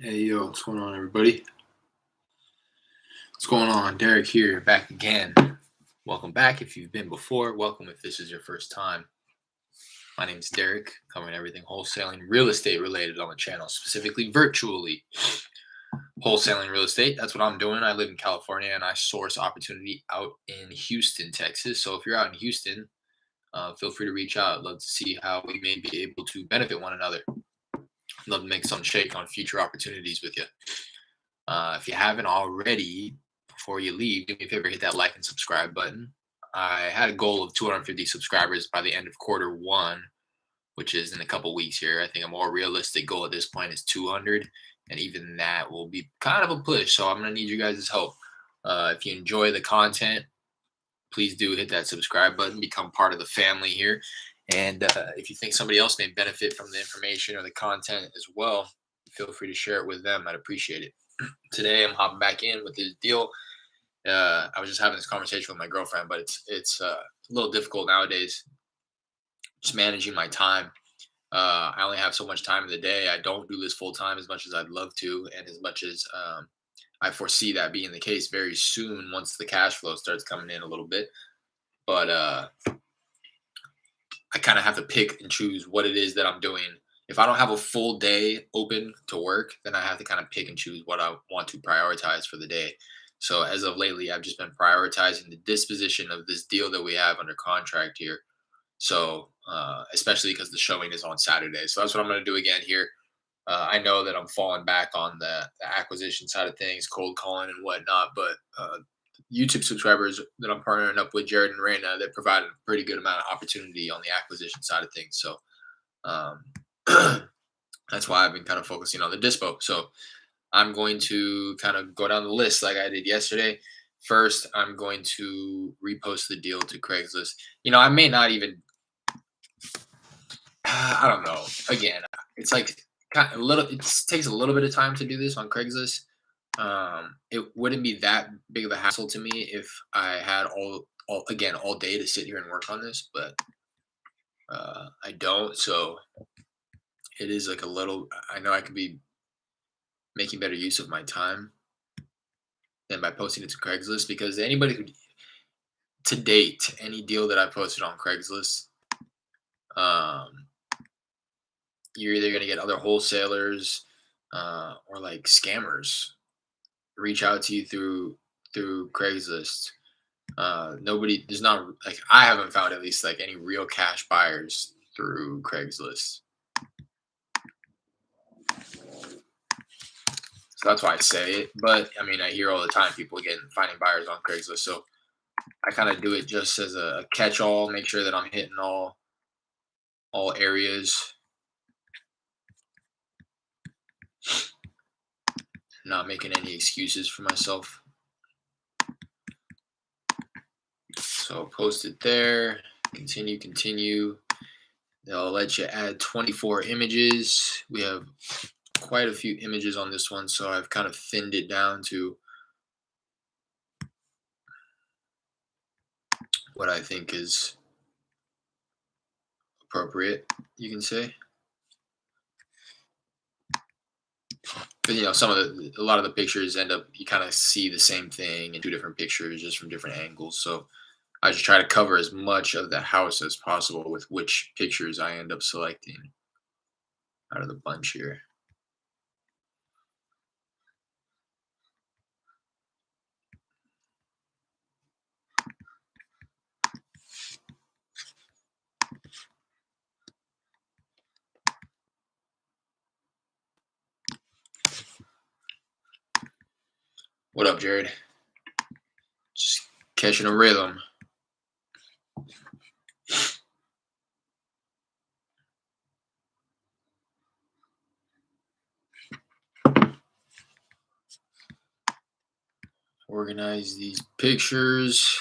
Hey yo, what's going on, everybody? What's going on? Derek here, back again. Welcome back if you've been before. Welcome if this is your first time. My name is Derek, covering everything wholesaling, real estate related on the channel, specifically virtually. Wholesaling real estate, that's what I'm doing. I live in California and I source opportunity out in Houston, Texas. So if you're out in Houston, feel free to reach out. I'd love to see how we may be able to benefit one another. I'd love to make some shake on future opportunities with you. If you haven't already, before you leave, do me a favor, hit that like and subscribe button. I had a goal of 250 subscribers by the end of quarter 1, which is in a couple weeks here. I think a more realistic goal at this point is 200, and even that will be kind of a push. So I'm gonna need you guys' help. If you enjoy the content, please do hit that subscribe button, become part of the family here. And if you think somebody else may benefit from the information or the content as well, feel free to share it with them. I'd appreciate it. Today, I'm hopping back in with this deal. I was just having this conversation with my girlfriend, but it's a little difficult nowadays, just managing my time. I only have so much time in the day. I don't do this full time as much as I'd love to, and as much as I foresee that being the case very soon once the cash flow starts coming in a little bit. But I kind of have to pick and choose what it is that I'm doing. If I don't have a full day open to work, then I have to kind of pick and choose what I want to prioritize for the day. So as of lately, I've just been prioritizing the disposition of this deal that we have under contract here. So especially because the showing is on Saturday. So that's what I'm going to do again here. I know that I'm falling back on the acquisition side of things, cold calling and whatnot, but YouTube subscribers that I'm partnering up with, Jared and Raina, that provide a pretty good amount of opportunity on the acquisition side of things. So um, that's why I've been kind of focusing on the dispo. So I'm going to kind of go down the list like I did yesterday. First, I'm going to repost the deal to Craigslist. I may not even, I don't know. Again, it's like kind of a little, it takes a little bit of time to do this on Craigslist. It wouldn't be that big of a hassle to me if I had all day to sit here and work on this, but I don't. So it is like a little. I know I could be making better use of my time than by posting it to Craigslist because anybody who, to date, any deal that I posted on Craigslist, um, you're either gonna get other wholesalers or like scammers reach out to you through Craigslist. Nobody, there's not like I haven't found at least like any real cash buyers through Craigslist. So that's why I say it. But I mean, I hear all the time people finding buyers on Craigslist. So I kind of do it just as a catch-all, make sure that I'm hitting all areas, not making any excuses for myself. So post it there. Continue. They'll let you add 24 images. We have quite a few images on this one, so I've kind of thinned it down to what I think is appropriate, you can say. Because a lot of the pictures end up, you kind of see the same thing in two different pictures, just from different angles. So I just try to cover as much of the house as possible with which pictures I end up selecting out of the bunch here. What up, Jared? Just catching a rhythm. Organize these pictures.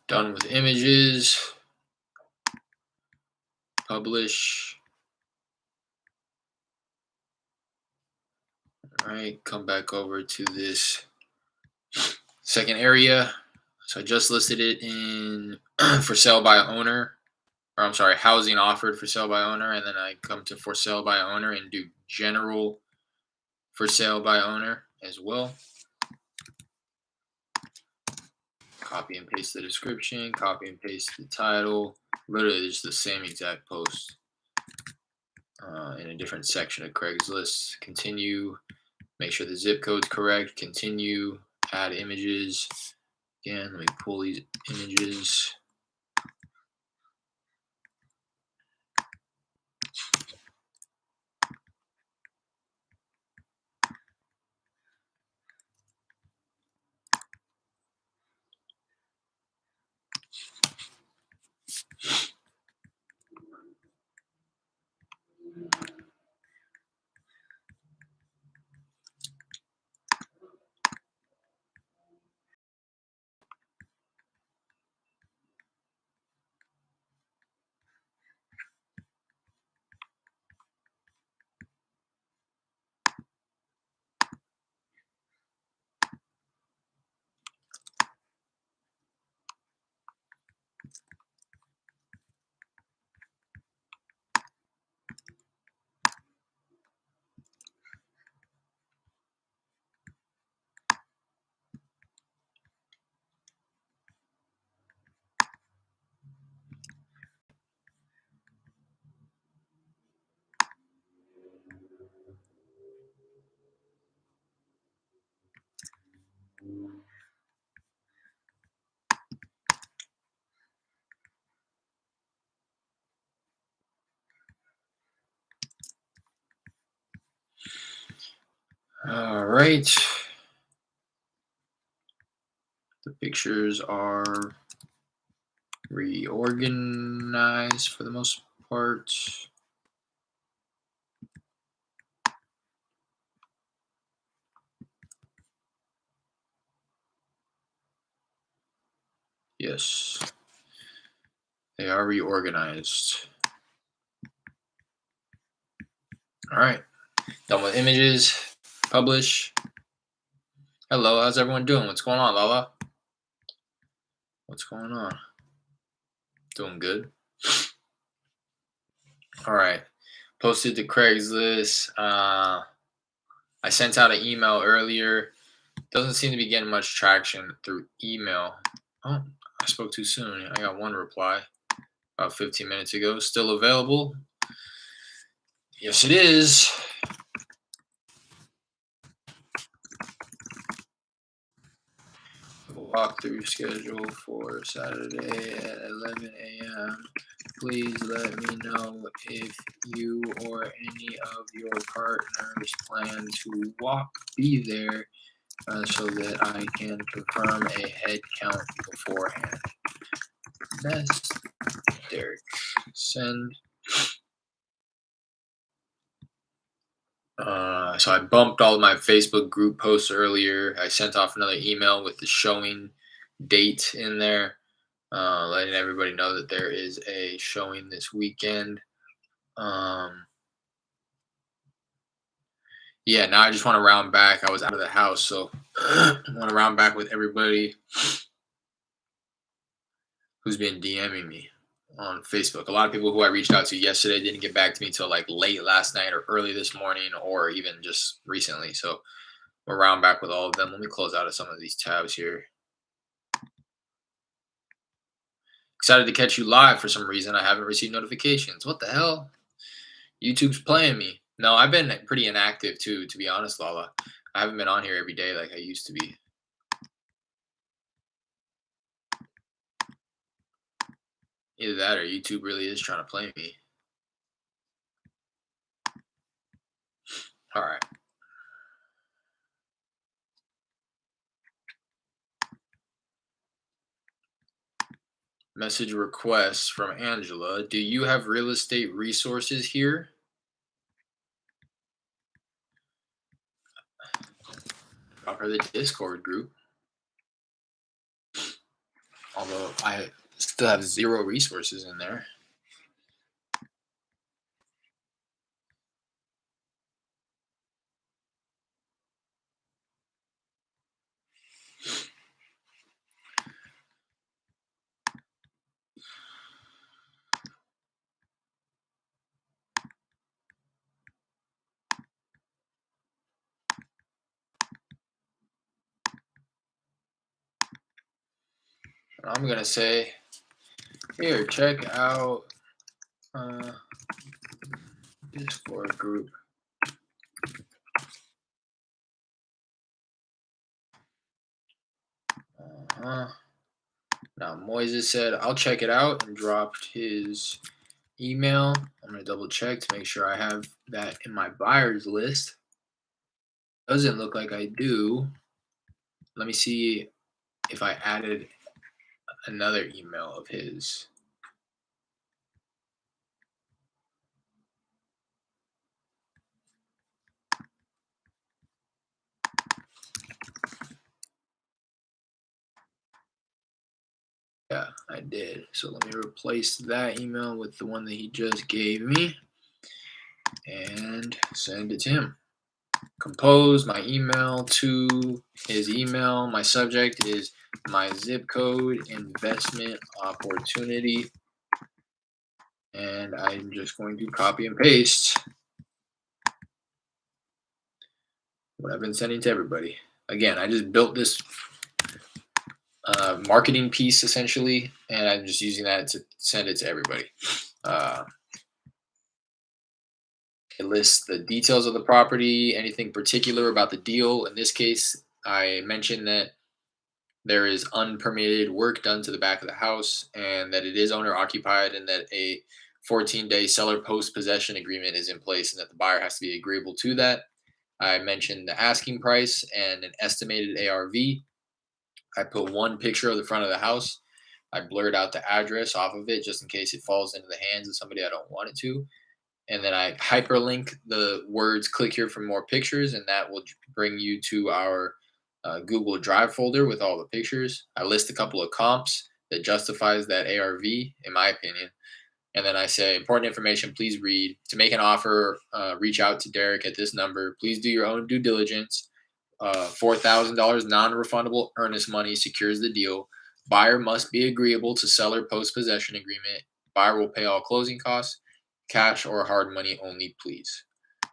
Done with images. Publish. All right, come back over to this second area. So I just listed it in for sale by owner, or I'm sorry, housing offered for sale by owner, and then I come to for sale by owner and do general for sale by owner as well. Copy and paste the description, copy and paste the title. Literally just the same exact post in a different section of Craigslist. Continue, make sure the zip code's correct. Continue, add images. Again, let me pull these images. All right. The pictures are reorganized for the most part. Yes, they are reorganized. All right, done with images. Publish. Hello, how's everyone doing? What's going on, Lala? What's going on? Doing good. All right, posted to Craigslist. I sent out an email earlier. Doesn't seem to be getting much traction through email. Oh, I spoke too soon. I got one reply about 15 minutes ago. Still available? Yes, it is. Walkthrough schedule for Saturday at 11 a.m. Please let me know if you or any of your partners plan to be there so that I can confirm a head count beforehand. Best, Derek. Send. So I bumped all of my Facebook group posts earlier. I sent off another email with the showing date in there, letting everybody know that there is a showing this weekend. Yeah, now I just want to round back. I was out of the house, so I want to round back with everybody who's been DMing me on Facebook. A lot of people who I reached out to yesterday didn't get back to me till like late last night or early this morning or even just recently. So we'll round back with all of them. Let me close out of some of these tabs here. Excited to catch you live for some reason. I haven't received notifications. What the hell? YouTube's playing me. No, I've been pretty inactive too, to be honest, Lala. I haven't been on here every day like I used to be. Either that or YouTube really is trying to play me. All right. Message request from Angela. Do you have real estate resources here? Drop her the Discord group. Although I still have zero resources in there. I'm gonna say, here, check out uh, Discord group. Uh-huh. Now Moises said, I'll check it out, and dropped his email. I'm gonna double check to make sure I have that in my buyers list. Doesn't look like I do. Let me see if I added another email of his. Yeah, I did. So let me replace that email with the one that he just gave me and send it to him. Compose my email to his email. My subject is my zip code investment opportunity. And I'm just going to copy and paste what I've been sending to everybody. Again, I just built this marketing piece essentially, and I'm just using that to send it to everybody. It lists the details of the property, anything particular about the deal. In this case, I mentioned that there is unpermitted work done to the back of the house and that it is owner occupied and that a 14-day seller post possession agreement is in place and that the buyer has to be agreeable to that. I mentioned the asking price and an estimated ARV. I put one picture of the front of the house. I blurred out the address off of it just in case it falls into the hands of somebody I don't want it to. And then I hyperlink the words click here for more pictures, and that will bring you to our Google Drive folder with all the pictures. I list a couple of comps that justifies that ARV, in my opinion. And then I say, important information, please read. To make an offer, reach out to Derek at this number. Please do your own due diligence. $4,000 non-refundable earnest money secures the deal. Buyer must be agreeable to seller post-possession agreement. Buyer will pay all closing costs. Cash or hard money only, please.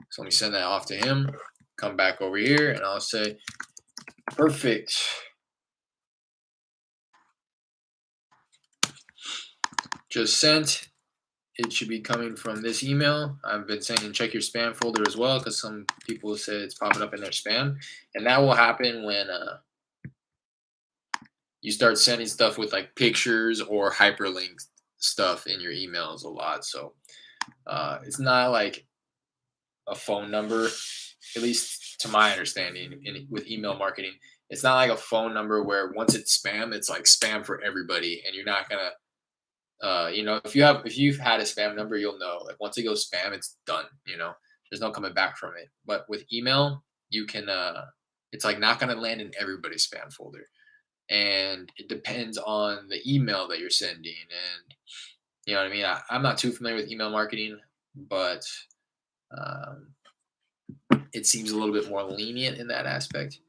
So let me send that off to him. Come back over here, and I'll say, perfect. Just sent. It should be coming from this email. I've been saying check your spam folder as well because some people say it's popping up in their spam. And that will happen when you start sending stuff with like pictures or hyperlinked stuff in your emails a lot. So it's not like a phone number, at least to my understanding with email marketing. It's not like a phone number where once it's spam, it's like spam for everybody. And you're not going to if you've had a spam number, you'll know like once it goes spam, it's done. There's no coming back from it. But with email, you can it's like not going to land in everybody's spam folder, and it depends on the email that you're sending. And you know what I mean. I'm not too familiar with email marketing, but um, it seems a little bit more lenient in that aspect.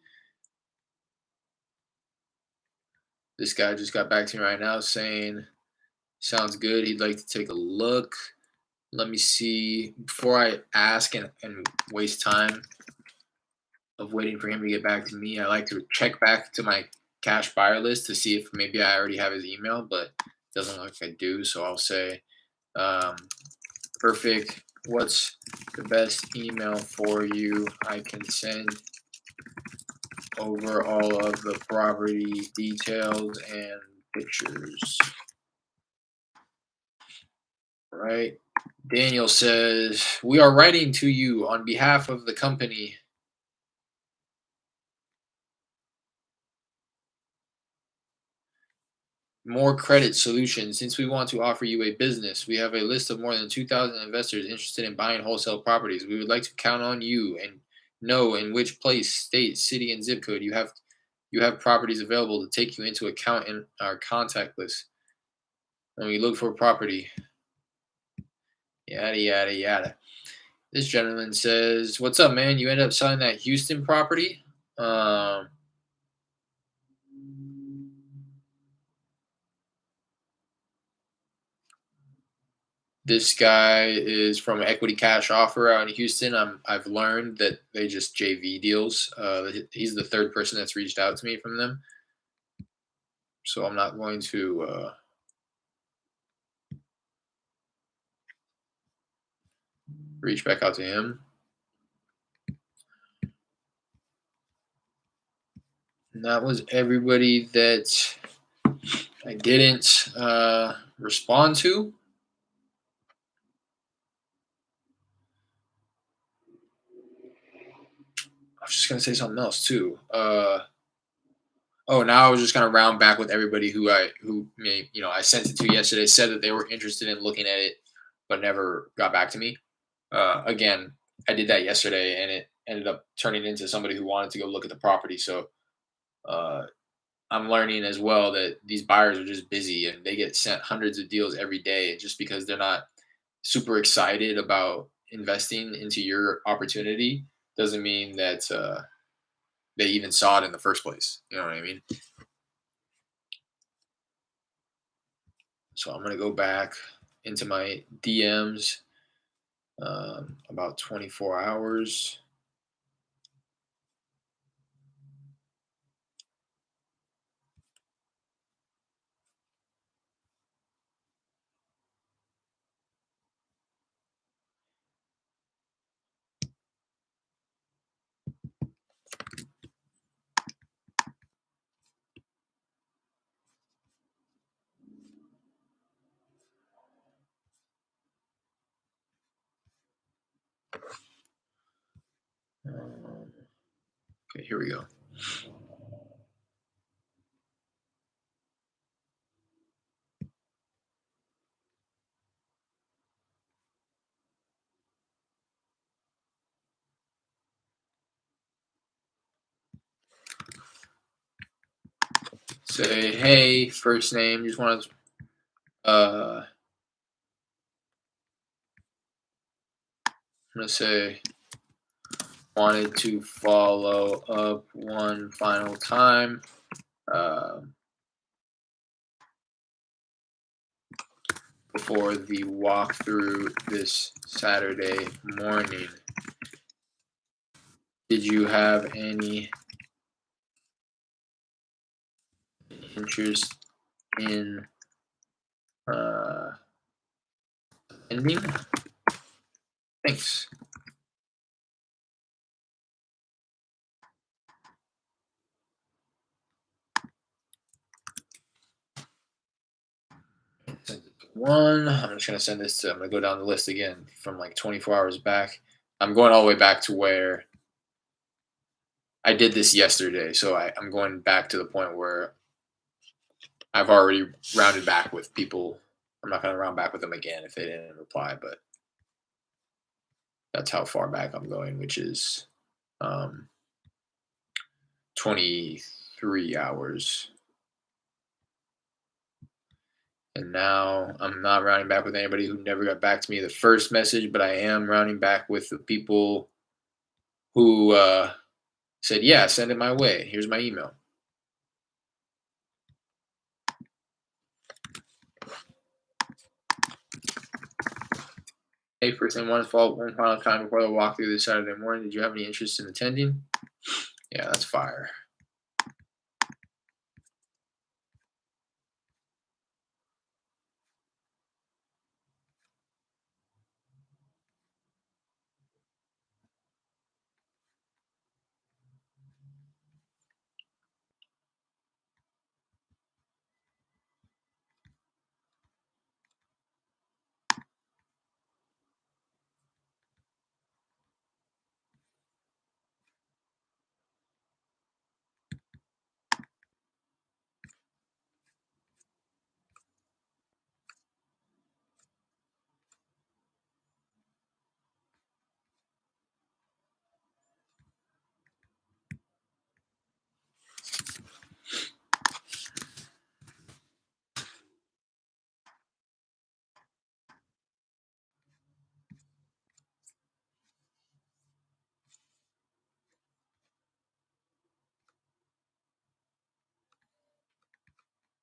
This guy just got back to me right now saying sounds good. He'd like to take a look. Let me see. Before I ask and waste time of waiting for him to get back to me, I like to check back to my cash buyer list to see if maybe I already have his email, but it doesn't look like I do. So I'll say, perfect. What's the best email for you? I can send over all of the property details and pictures. Right. Daniel says, we are writing to you on behalf of the company. More Credit Solutions. Since we want to offer you a business, we have a list of more than 2,000 investors interested in buying wholesale properties. We would like to count on you and know in which place, state, city, and zip code you you have properties available to take you into account in our contact list when we look for a property. Yada yada yada. This gentleman says, "What's up, man? You ended up selling that Houston property?" Um, this guy is from Equity Cash Offer out in Houston. I've learned that they just JV deals. He's the third person that's reached out to me from them, so I'm not going to reach back out to him. And that was everybody that I didn't respond to. I was just gonna say something else too. Oh, now I was just gonna round back with everybody who may I sent it to yesterday, said that they were interested in looking at it, but never got back to me. Again, I did that yesterday, and it ended up turning into somebody who wanted to go look at the property. So uh, I'm learning as well that these buyers are just busy and they get sent hundreds of deals every day. And just because they're not super excited about investing into your opportunity doesn't mean that they even saw it in the first place. You know what I mean? So I'm gonna go back into my DMs about 24 hours. Okay, here we go. Say, hey, first name. Just want to, I'm gonna say, wanted to follow up one final time. Uh, Before the walkthrough this Saturday morning. Did you have any interest in ending? Thanks. One. I'm just gonna send this to. I'm gonna go down the list again from like 24 hours back. I'm going all the way back to where I did this yesterday, so I'm going back to the point where I've already rounded back with people. I'm not gonna round back with them again if they didn't reply, but that's how far back I'm going, which is 23 hours. And now I'm not rounding back with anybody who never got back to me the first message, but I am rounding back with the people who said, yeah, send it my way. Here's my email. Hey, first thing, want to follow up one final time before the walkthrough this Saturday morning. Did you have any interest in attending? Yeah, that's fire.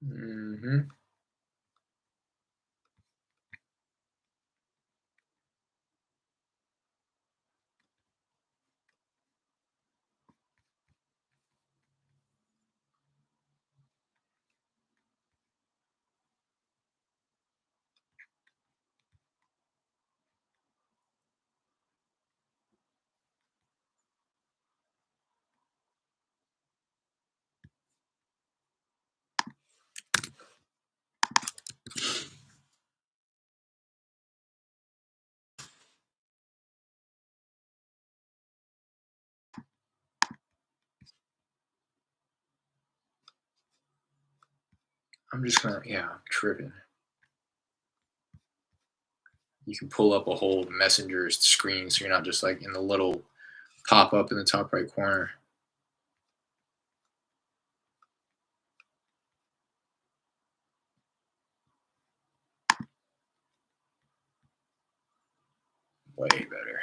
Mm-hmm. I'm just gonna, I'm tripping. You can pull up a whole messenger screen so you're not just like in the little pop up in the top right corner. Way better.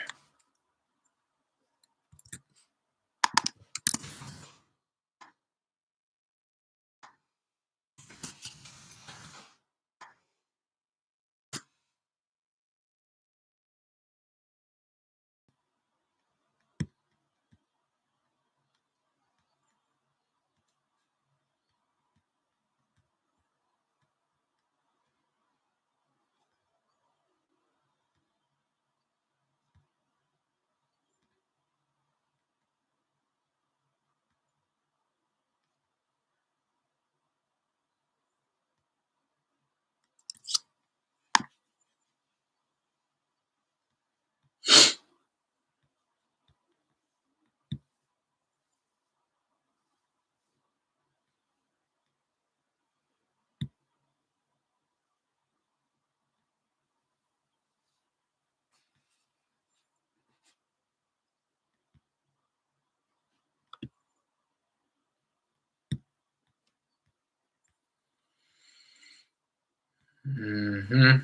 Mm-hmm.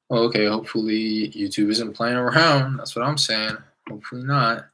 Well, okay, hopefully YouTube isn't playing around. That's what I'm saying. Hopefully not.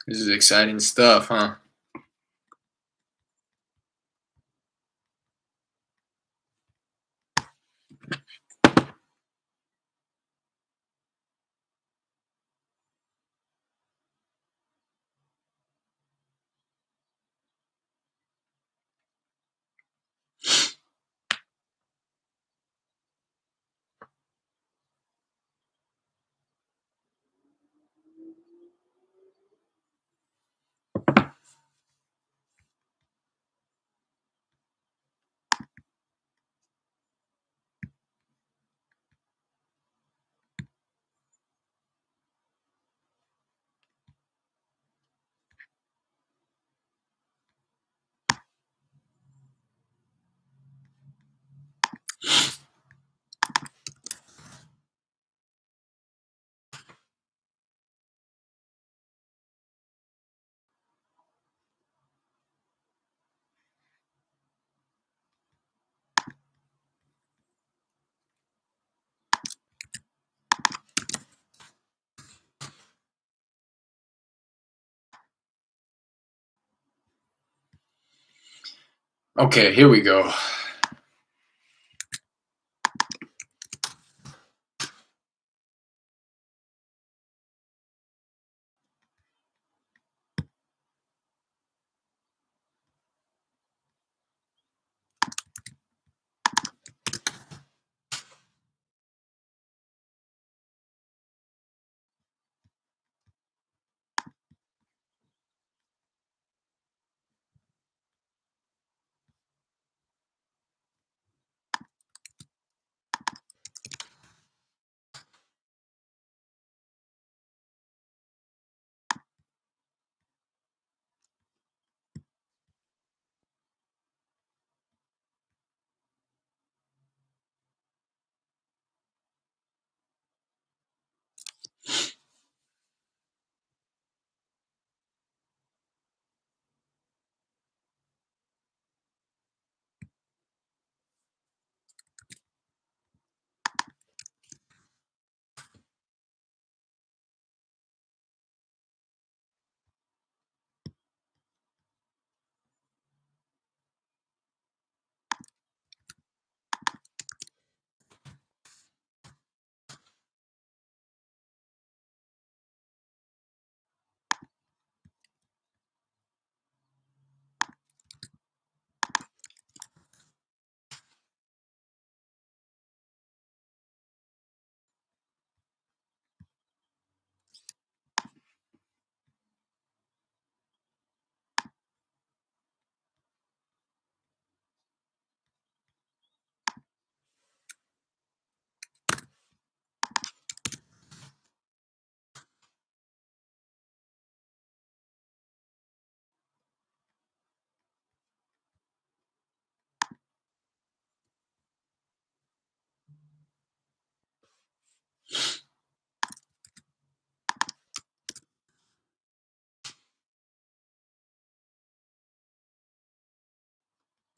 This is exciting stuff, huh? Okay, here we go.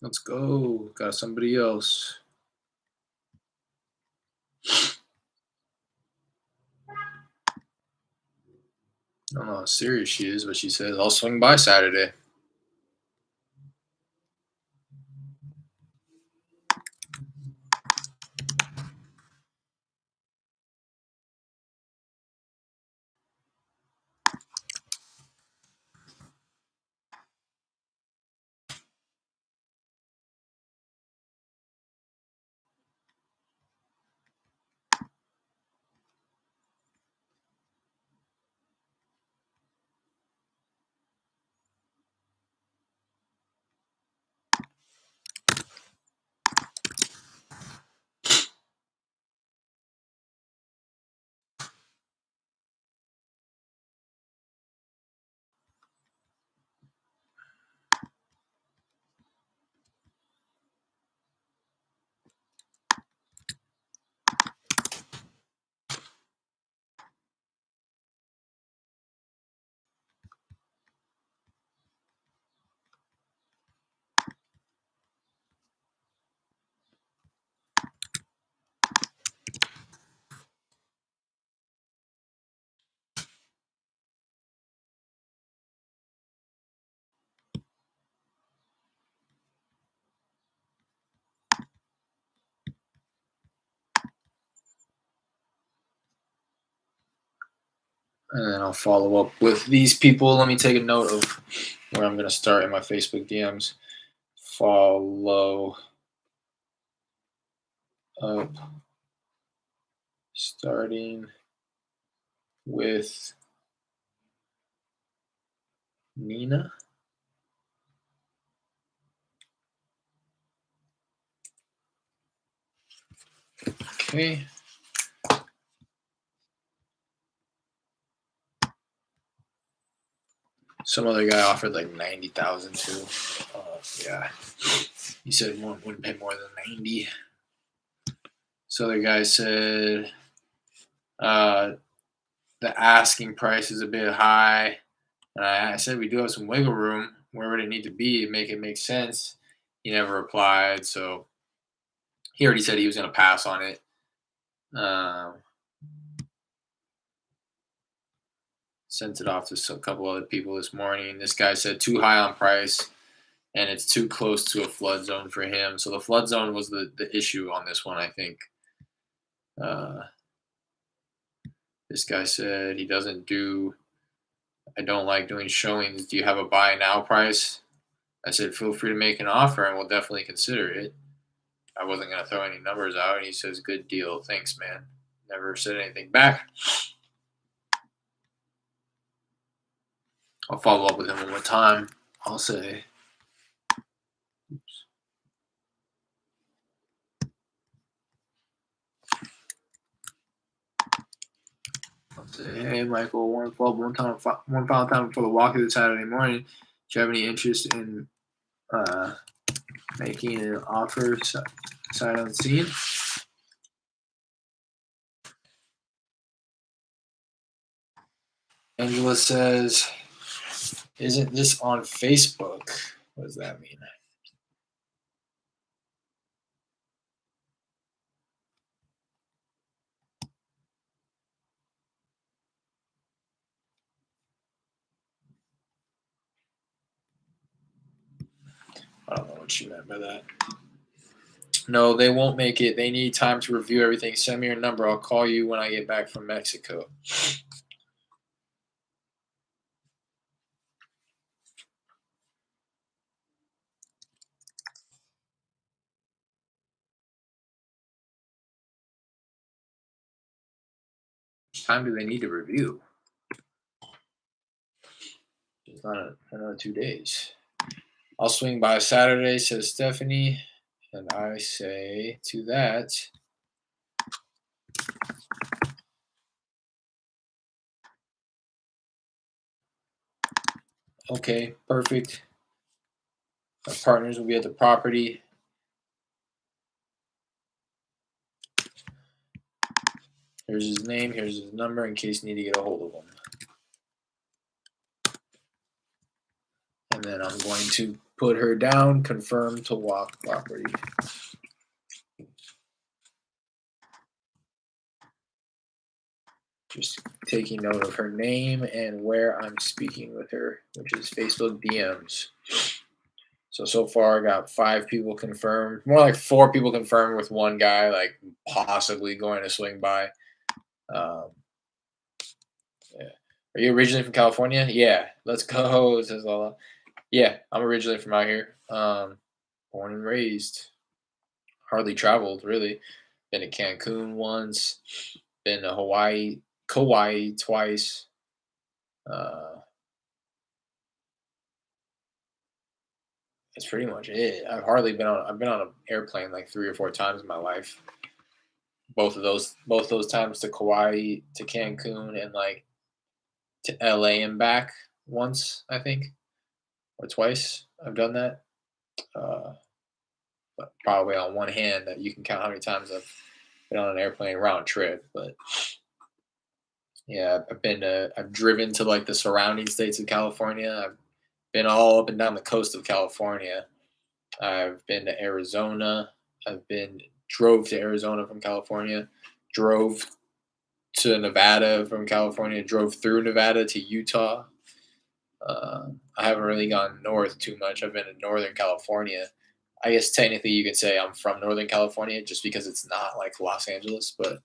Let's go. Got somebody else. I don't know how serious she is, but she says, I'll swing by Saturday. And then I'll follow up with these people. Let me take a note of where I'm going to start in my Facebook DMs. Follow up starting with Nina. Okay. Some other guy offered like 90,000 too. Yeah. He said wouldn't pay more than 90. So the guy said the asking price is a bit high. And I said we do have some wiggle room. Where would it need to be to make it make sense? He never replied. So he already said he was going to pass on it. Sent it off to a couple other people this morning. This guy said too high on price. and it's too close to a flood zone for him. So the flood zone was the issue on this one, I think. Uh, this guy said he doesn't do. I don't like doing showings. Do you have a buy now price? I said, feel free to make an offer, and we'll definitely consider it. I wasn't gonna throw any numbers out, and he says, good deal. Thanks, man. Never said anything back. I'll follow up with him one more time. I'll say, hey, Michael, 112, one final time before the walk this Saturday morning. Do you have any interest in making an offer sight unseen? Angela says, isn't this on Facebook? What does that mean? I don't know what she meant by that. No, they won't make it. They need time to review everything. Send me your number. I'll call you when I get back from Mexico. Time do they need to review? It's not another 2 days. I'll swing by Saturday, says Stephanie. And I say to that, okay, perfect. Our partners will be at the property. Here's his name. Here's his number in case you need to get a hold of him. And then I'm going to put her down, confirm to walk property. Just taking note of her name and where I'm speaking with her, which is Facebook DMs. So far I got 5 people confirmed. More like 4 people confirmed with one guy, like possibly going to swing by. Yeah. Are you originally from California? Yeah. Let's go, says Lala. Yeah, I'm originally from out here. Born and raised. Hardly traveled, really. Been to Cancun once. Been to Hawaii, Kauai twice. That's pretty much it. I've been on an airplane like 3 or 4 times in my life. Both those times to Kauai, to Cancun, and like to LA and back once, I think, or twice. I've done that. Uh, but probably on one hand that you can count how many times I've been on an airplane round trip. But yeah, I've driven to like the surrounding states of California. I've been all up and down the coast of California. I've been to Arizona. Drove to Arizona from California, drove to Nevada from California, drove through Nevada to Utah. I haven't really gone north too much. I've been in Northern California. I guess technically you could say I'm from Northern California just because it's not like Los Angeles, but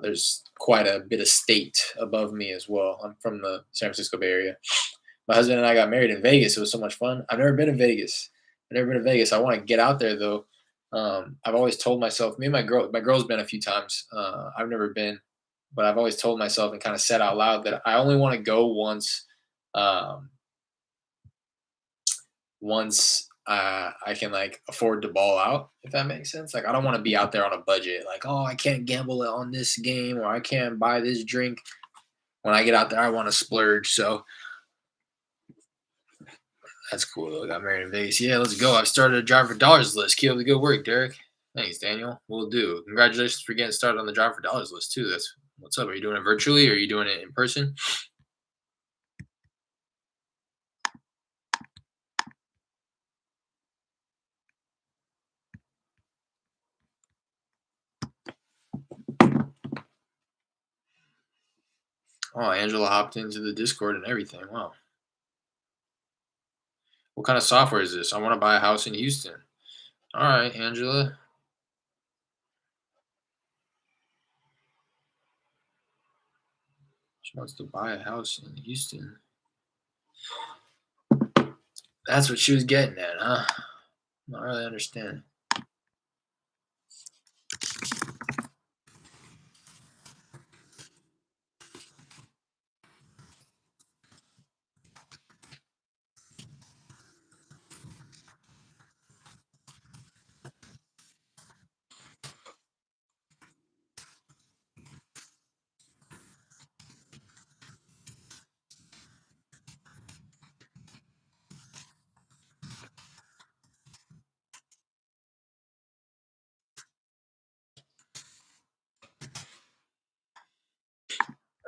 there's quite a bit of state above me as well. I'm from the San Francisco Bay Area. My husband and I got married in Vegas. It was so much fun. I've never been to Vegas. I want to get out there though. I've always told myself, me and my girl's been a few times. I've never been, but I've always told myself and kind of said out loud that I only want to go once. Um, once I can like afford to ball out, if that makes sense. Like I don't want to be out there on a budget. Like, oh, I can't gamble on this game or I can't buy this drink. When I get out there, I want to splurge. So that's cool though. Got married in Vegas. Yeah, let's go. I've started a Drive for Dollars list. Keep up the good work, Derek. Thanks, Daniel. We'll do. Congratulations for getting started on the Drive for Dollars list too. That's what's up. Are you doing it virtually or are you doing it in person? Oh, Angela hopped into the Discord and everything. Wow. What kind of software is this? I want to buy a house in Houston. All right, Angela. She wants to buy a house in Houston. That's what she was getting at, huh? Not really understand.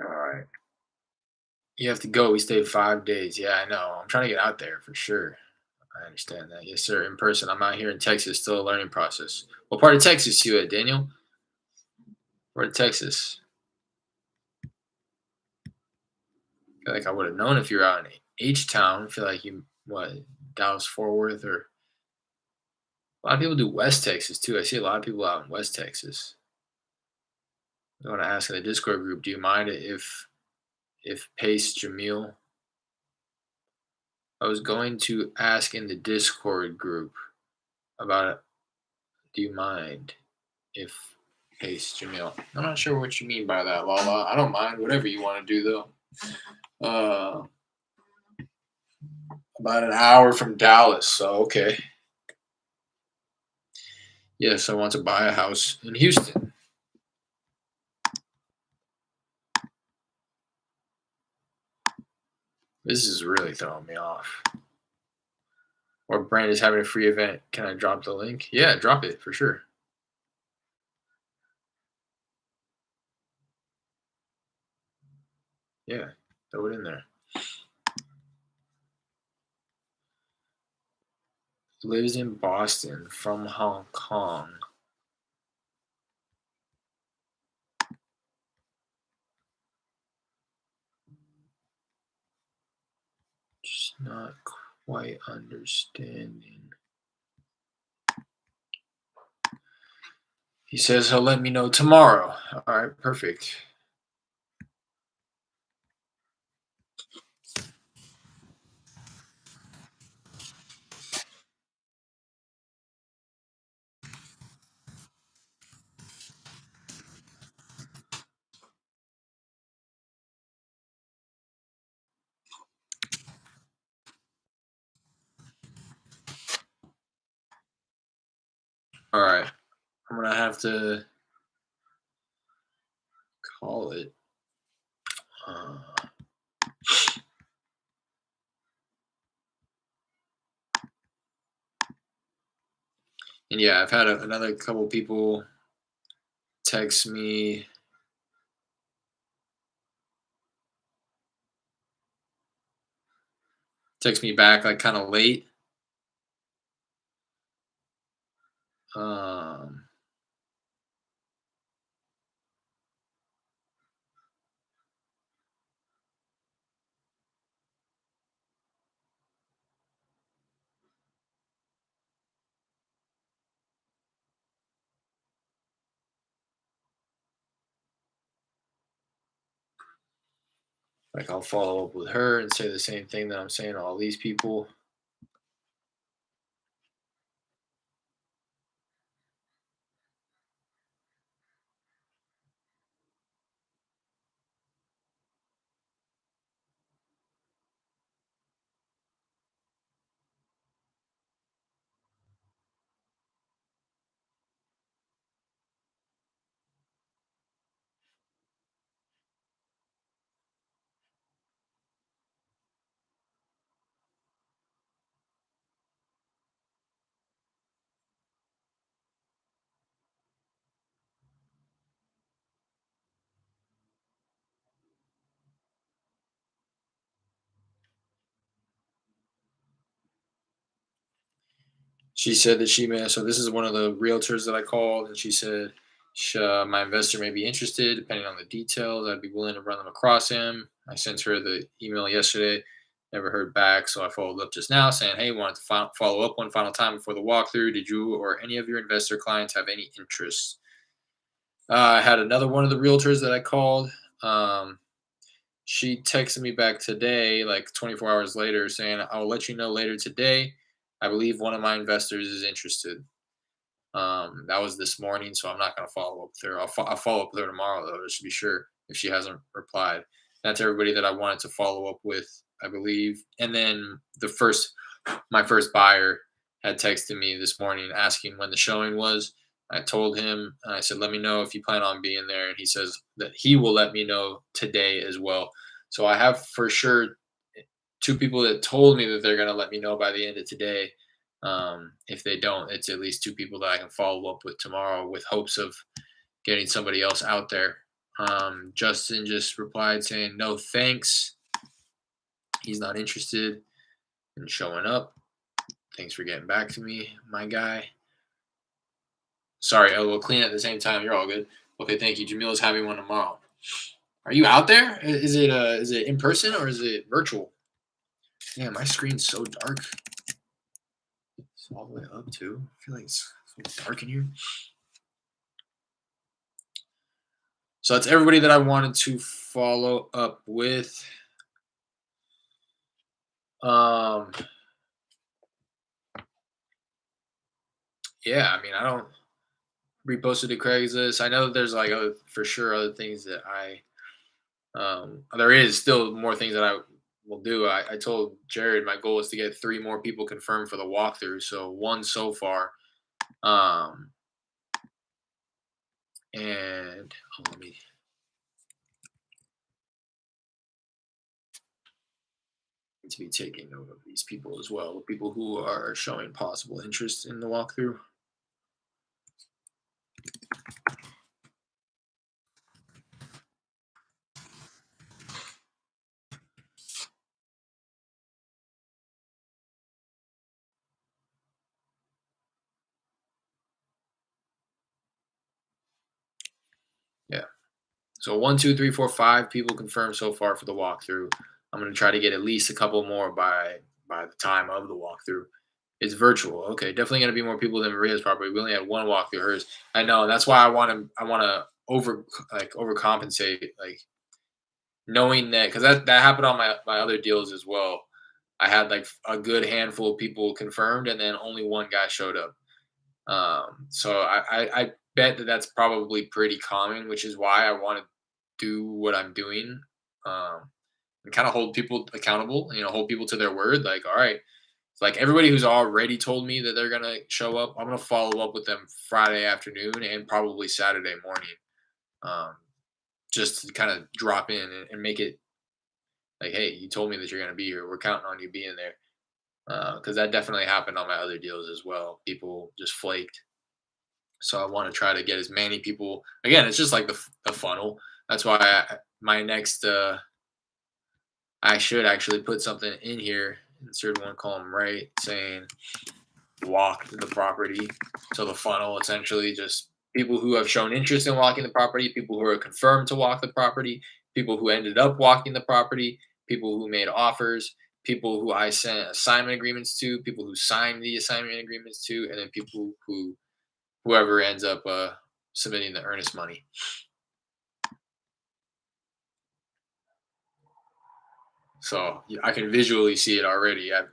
All right. You have to go. We stayed 5 days. Yeah, I know. I'm trying to get out there for sure. I understand that. Yes, sir. In person. I'm out here in Texas, still a learning process. What part of Texas you at, Daniel? Where in Texas? I feel like I would have known if you were out in H Town. I feel like you what Dallas Fort Worth or a lot of people do West Texas too. I see a lot of people out in West Texas. I want to ask in the Discord group, do you mind if Pace Jamil? I was going to ask in the Discord group about it. Do you mind if Pace Jamil? I'm not sure what you mean by that, Lala. I don't mind whatever you want to do though. About an hour from Dallas, so okay. Yes, I want to buy a house in Houston. This is really throwing me off. Or brand is having a free event. Can I drop the link? Yeah, drop it for sure. Yeah, throw it in there. Lives in Boston from Hong Kong. Just not quite understanding. He says he'll let me know tomorrow. All right, perfect. All right, I'm gonna have to call it. Uh, and yeah, I've had another couple people text me. Text me back like kind of late. Um, like I'll follow up with her and say the same thing that I'm saying to all these people. She said that she may. So this is one of the realtors that I called, and she said my investor may be interested, depending on the details. I'd be willing to run them across him. I sent her the email yesterday. Never heard back, so I followed up just now saying, hey, wanted to follow up one final time before the walkthrough. Did you or any of your investor clients have any interest? I had another one of the realtors that I called. Um, she texted me back today, like 24 hours later, saying, I'll let you know later today. I believe one of my investors is interested. That was this morning, so I'm not going to follow up with her. I'll follow up with her tomorrow, though, just to be sure if she hasn't replied. That's everybody that I wanted to follow up with, I believe. And then my first buyer had texted me this morning asking when the showing was. I told him, I said, let me know if you plan on being there. And he says that he will let me know today as well. So I have for sure two people that told me that they're going to let me know by the end of today. If they don't, it's at least two people that I can follow up with tomorrow with hopes of getting somebody else out there. Justin just replied saying, no, thanks. He's not interested in showing up. Thanks for getting back to me, my guy. Sorry, I will clean at the same time. You're all good. Okay, thank you. Jamila's having one tomorrow. Are you out there? Is it in person or is it virtual? Yeah, my screen's so dark. It's all the way up too. I feel like it's so dark in here. So that's everybody that I wanted to follow up with. Yeah, I mean, I don't reposted to Craigslist. I know that there's like for sure other things that there is still more things that I will do. I told Jared my goal is to get 3 more people confirmed for the walkthrough. So 1 so far. And let me to be taking note of these people as well, people who are showing possible interest in the walkthrough. Yeah. So 1, 2, 3, 4, 5 people confirmed so far for the walkthrough. I'm going to try to get at least a couple more by the time of the walkthrough. It's virtual. Okay, definitely going to be more people than Maria's property. We only had 1 walkthrough hers. I know. That's why I want to overcompensate, like knowing that because that happened on my other deals as well. I had like a good handful of people confirmed, and then only 1 guy showed up. So I bet that that's probably pretty common, which is why I want to do what I'm doing, and kind of hold people accountable. Hold people to their word. Like, all right, it's like everybody who's already told me that they're gonna show up, I'm gonna follow up with them Friday afternoon and probably Saturday morning, um, just to kind of drop in and make it like, hey, you told me that you're gonna be here. We're counting on you being there. Because that definitely happened on my other deals as well. People just flaked. So I want to try to get as many people. Again, it's just like the funnel. That's why my next, I should actually put something in here, insert one column right, saying walk the property. So the funnel essentially just people who have shown interest in walking the property, people who are confirmed to walk the property, people who ended up walking the property, people who made offers, people who I sent assignment agreements to, people who signed the assignment agreements to, and then people who whoever ends up submitting the earnest money. So I can visually see it already. I've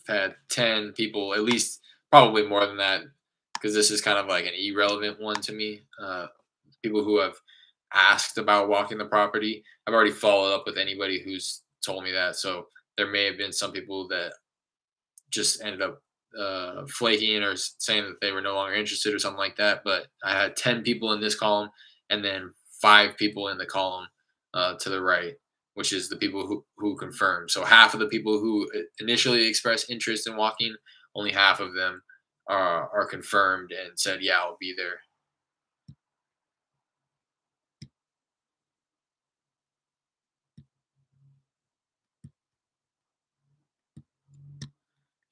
had 10 people, at least probably more than that, because this is kind of like an irrelevant one to me. People who have asked about walking the property. I've already followed up with anybody who's told me that. So there may have been some people that just ended up flaking or saying that they were no longer interested or something like that. But I had 10 people in this column and then 5 people in the column to the right, which is the people who confirmed. So half of the people who initially expressed interest in walking, only half of them are confirmed and said, yeah, I'll be there.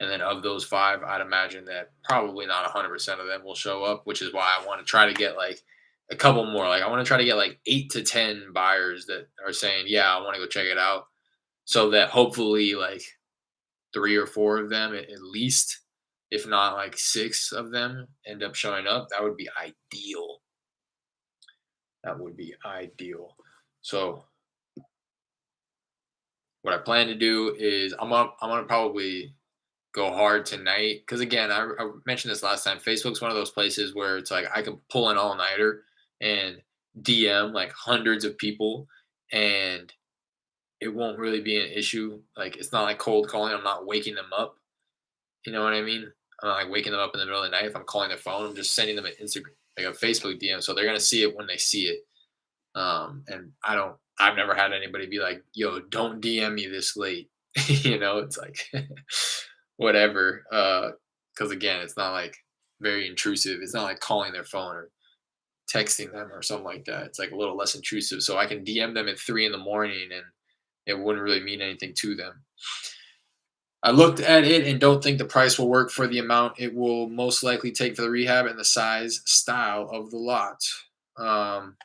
And then of those 5, I'd imagine that probably not 100% of them will show up, which is why I want to try to get like a couple more. Like I want to try to get like 8 to 10 buyers that are saying, "Yeah, I want to go check it out," so that hopefully like three or four of them at least, if not like six of them, end up showing up, that would be ideal. That would be ideal. So what I plan to do is I'm gonna probably go hard tonight because again, I mentioned this last time. Facebook's one of those places where it's like I can pull an all nighter and DM like hundreds of people, and it won't really be an issue. Like it's not like cold calling. I'm not waking them up. You know what I mean? I'm not like waking them up in the middle of the night. If I'm calling their phone, I'm just sending them an Instagram, like a Facebook DM, so they're gonna see it when they see it. And I've never had anybody be like, "Yo, don't DM me this late." It's like whatever. Because again, it's not like very intrusive. It's not like calling their phone or texting them or something like that. It's like a little less intrusive. So I can DM them at 3 in the morning and it wouldn't really mean anything to them. I looked at it and don't think the price will work for the amount it will most likely take for the rehab and the size style of the lot. Um,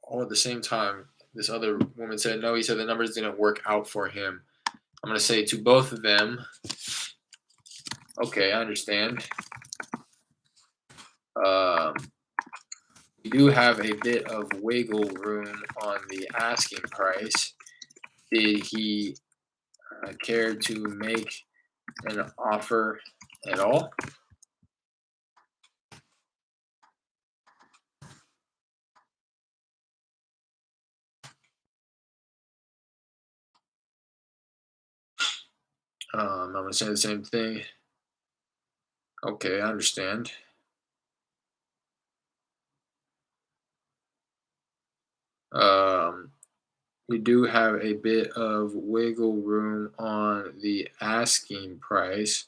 all at the same time, this other woman said, no, he said the numbers didn't work out for him. I'm going to say to both of them, okay, I understand. Um, we do have a bit of wiggle room on the asking price. Did he care to make an offer at all? I'm going to say the same thing. Okay, I understand. Um, we do have a bit of wiggle room on the asking price.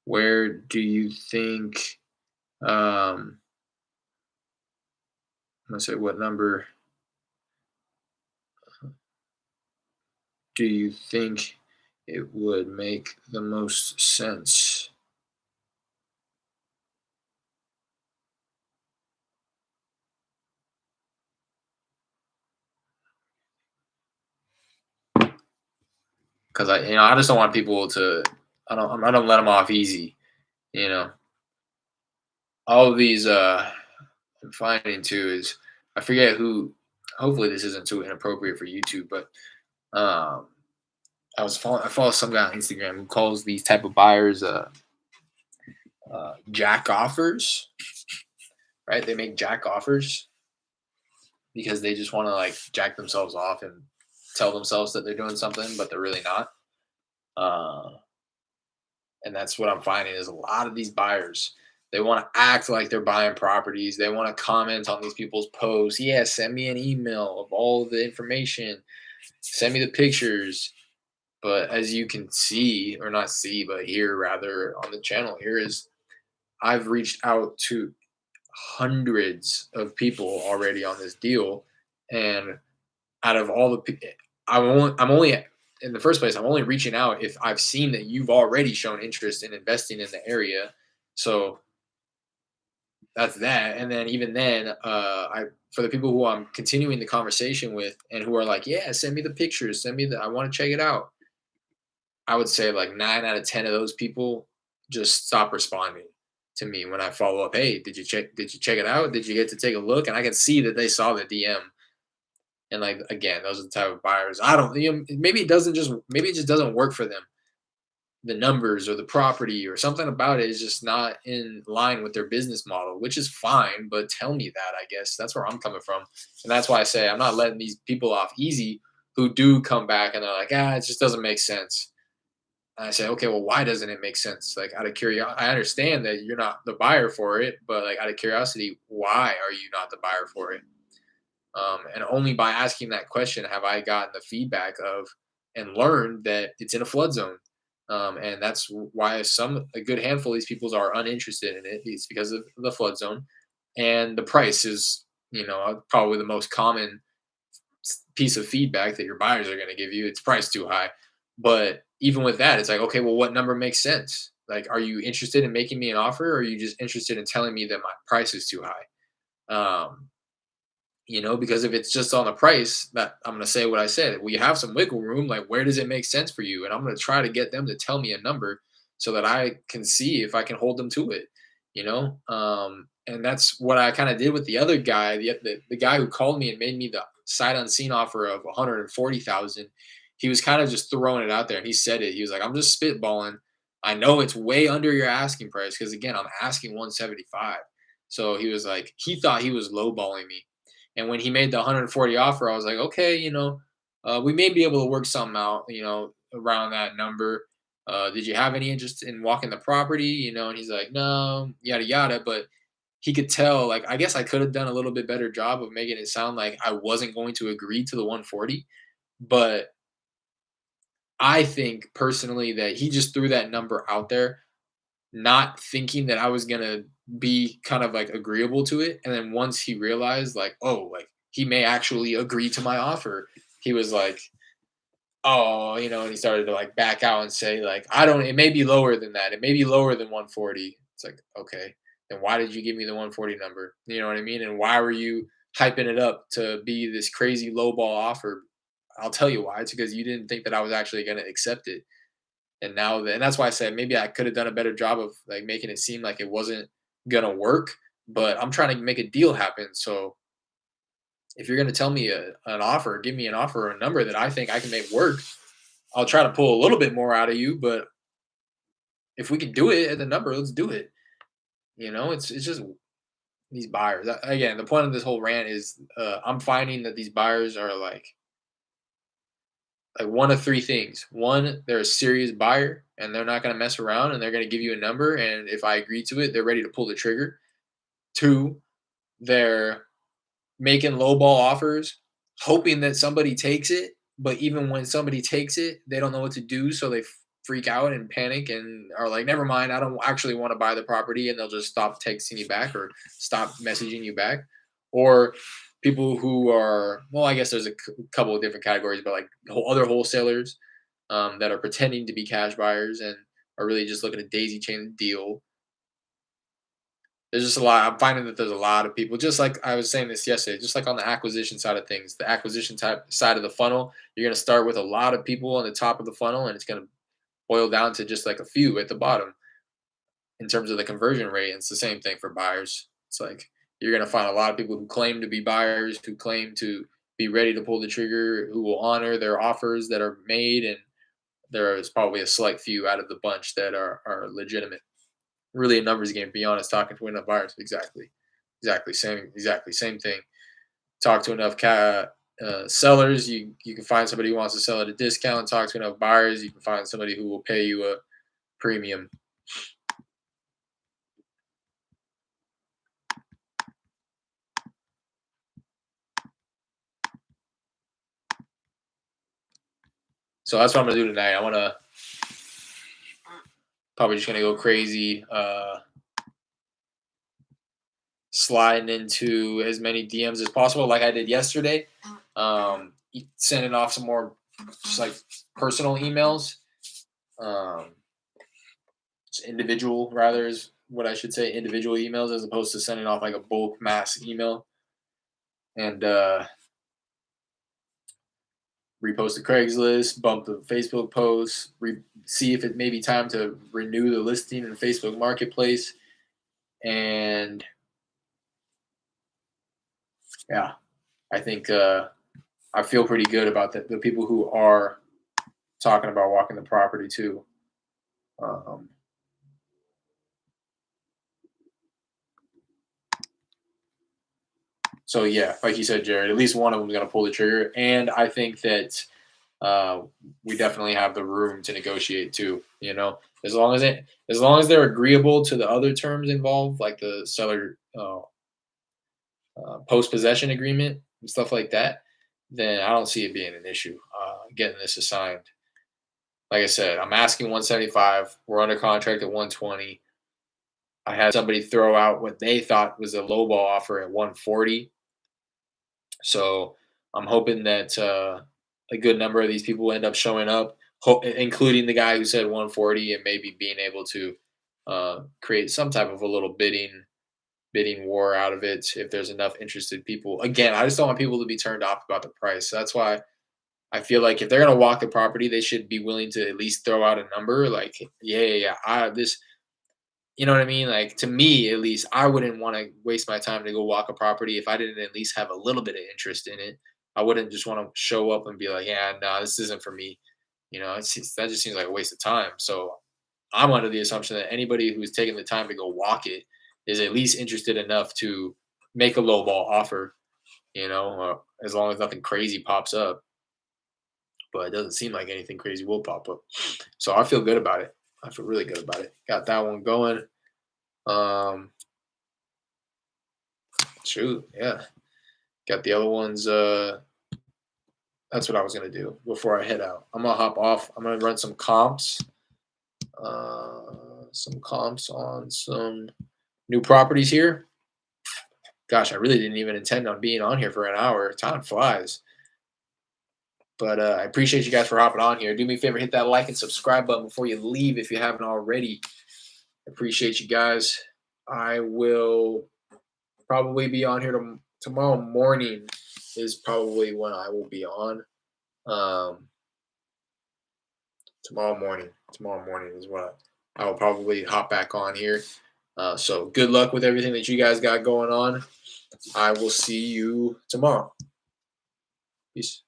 Where do you think, I'm going to say, what number do you think it would make the most sense? Because I just don't want people to. I don't let them off easy. You know, all of these. I'm finding too is I forget who. Hopefully, this isn't too inappropriate for YouTube, but um, I follow some guy on Instagram who calls these type of buyers jack offers. Right? They make jack offers because they just want to like jack themselves off and tell themselves that they're doing something, but they're really not. Uh, and that's what I'm finding is a lot of these buyers. They want to act like they're buying properties. They want to comment on these people's posts. Yeah, send me an email of all of the information. Send me the pictures. But as you can see, or not see, but hear rather on the channel, here is I've reached out to hundreds of people already on this deal, and out of all the I'm only in the first place, I'm only reaching out if I've seen that you've already shown interest in investing in the area. So that's that. And then even then, I for the people who I'm continuing the conversation with and who are like, yeah, send me the pictures, I want to check it out. I would say like 9 out of 10 of those people just stop responding to me when I follow up. Hey, Did you check it out? Did you get to take a look? And I can see that they saw the DM. And like again, those are the type of buyers. I don't. Maybe it just doesn't work for them. The numbers or the property or something about it is just not in line with their business model, which is fine. But tell me that. I guess that's where I'm coming from, and that's why I say I'm not letting these people off easy who do come back and they're like, it just doesn't make sense. And I say, okay, well, why doesn't it make sense? Like out of curiosity, I understand that you're not the buyer for it, but like out of curiosity, why are you not the buyer for it? And only by asking that question have I gotten the feedback of and learned that it's in a flood zone. And that's why a good handful of these people are uninterested in it. It's because of the flood zone, and the price is, probably the most common piece of feedback that your buyers are going to give you. It's priced too high. But even with that, it's like, okay, well, what number makes sense? Like, are you interested in making me an offer, or are you just interested in telling me that my price is too high? Um, because if it's just on the price, that I'm going to say what I said. We have some wiggle room. Like, where does it make sense for you? And I'm going to try to get them to tell me a number so that I can see if I can hold them to it. And that's what I kind of did with the other guy, the guy who called me and made me the sight unseen offer of 140,000. He was kind of just throwing it out there, and he said it. He was like, "I'm just spitballing. I know it's way under your asking price because again, I'm asking 175." So he was like, he thought he was lowballing me. And when he made the 140 offer, I was like, okay, we may be able to work something out, around that number. Did you have any interest in walking the property? And he's like, no, yada yada. But he could tell, like, I guess I could have done a little bit better job of making it sound like I wasn't going to agree to the 140. But I think personally that he just threw that number out there, not thinking that I was gonna be kind of like agreeable to it. And then once he realized, like, oh, like he may actually agree to my offer, he was like, oh, and he started to like back out and say, like, I don't, it may be lower than that. It may be lower than 140. It's like, okay, then why did you give me the 140 number? You know what I mean? And why were you hyping it up to be this crazy lowball offer? I'll tell you why. It's because you didn't think that I was actually going to accept it. And that's why I said maybe I could have done a better job of like making it seem like it wasn't gonna work. But I'm trying to make a deal happen. So if you're gonna tell me an offer, give me an offer or a number that I think I can make work, I'll try to pull a little bit more out of you. But if we can do it at the number, let's do it. It's just these buyers. Again, the point of this whole rant is I'm finding that these buyers are like one of three things. One, they're a serious buyer and they're not going to mess around and they're going to give you a number. And if I agree to it, they're ready to pull the trigger. Two, they're making lowball offers, hoping that somebody takes it. But even when somebody takes it, they don't know what to do. So they freak out and panic and are like, never mind, I don't actually want to buy the property. And they'll just stop texting you back or stop messaging you back. Or people who are, well, I guess there's a couple of different categories, but like other wholesalers that are pretending to be cash buyers and are really just looking to daisy chain the deal. There's just a lot. I'm finding that there's a lot of people, just like I was saying this yesterday, just like on the acquisition side of things, the acquisition type side of the funnel, you're going to start with a lot of people on the top of the funnel, and it's going to boil down to just like a few at the bottom in terms of the conversion rate. And it's the same thing for buyers. It's like you're going to find a lot of people who claim to be buyers, who claim to be ready to pull the trigger, who will honor their offers that are made, and there is probably a select few out of the bunch that are legitimate. Really a numbers game. Be honest, talking to enough buyers. Exactly, same thing. Talk to enough sellers, you can find somebody who wants to sell at a discount. Talk to enough buyers, you can find somebody who will pay you a premium. So that's what I'm gonna do tonight. I want to probably just gonna go crazy, sliding into as many DMs as possible, like I did yesterday. Sending off some more just like personal emails, um, just individual rather is what I should say, individual emails as opposed to sending off like a bulk mass email. And repost the Craigslist, bump the Facebook posts, see if it may be time to renew the listing in Facebook Marketplace. And yeah, I think I feel pretty good about the people who are talking about walking the property too. Um, so yeah, like you said, Jared, at least one of them is going to pull the trigger, and I think that uh, we definitely have the room to negotiate too. As long as they're agreeable to the other terms involved, like the seller post possession agreement and stuff like that, then I don't see it being an issue getting this assigned. Like I said, I'm asking 175. We're under contract at 120. I had somebody throw out what they thought was a lowball offer at 140. So I'm hoping that a good number of these people end up showing up, including the guy who said 140, and maybe being able to create some type of a little bidding bidding war out of it if there's enough interested people. Again, I just don't want people to be turned off about the price. So that's why I feel like if they're gonna walk the property, they should be willing to at least throw out a number. Like, yeah, yeah, yeah. This, you know what I mean? Like to me, at least, I wouldn't want to waste my time to go walk a property if I didn't at least have a little bit of interest in it. I wouldn't just want to show up and be like, yeah, no, this isn't for me. That just seems like a waste of time. So I'm under the assumption that anybody who's taking the time to go walk it is at least interested enough to make a low ball offer, as long as nothing crazy pops up. But it doesn't seem like anything crazy will pop up. So I feel good about it. I feel really good about it. Got that one going. Um, Shoot, yeah. Got the other ones. That's what I was gonna do before I head out. I'm gonna hop off. I'm gonna run some comps. Some comps on some new properties here. Gosh, I really didn't even intend on being on here for an hour. Time flies. But I appreciate you guys for hopping on here. Do me a favor, hit that like and subscribe button before you leave if you haven't already. Appreciate you guys. I will probably be on here tomorrow morning is probably when I will be on. Um, Tomorrow morning. Tomorrow morning is when I will probably hop back on here. So good luck with everything that you guys got going on. I will see you tomorrow. Peace.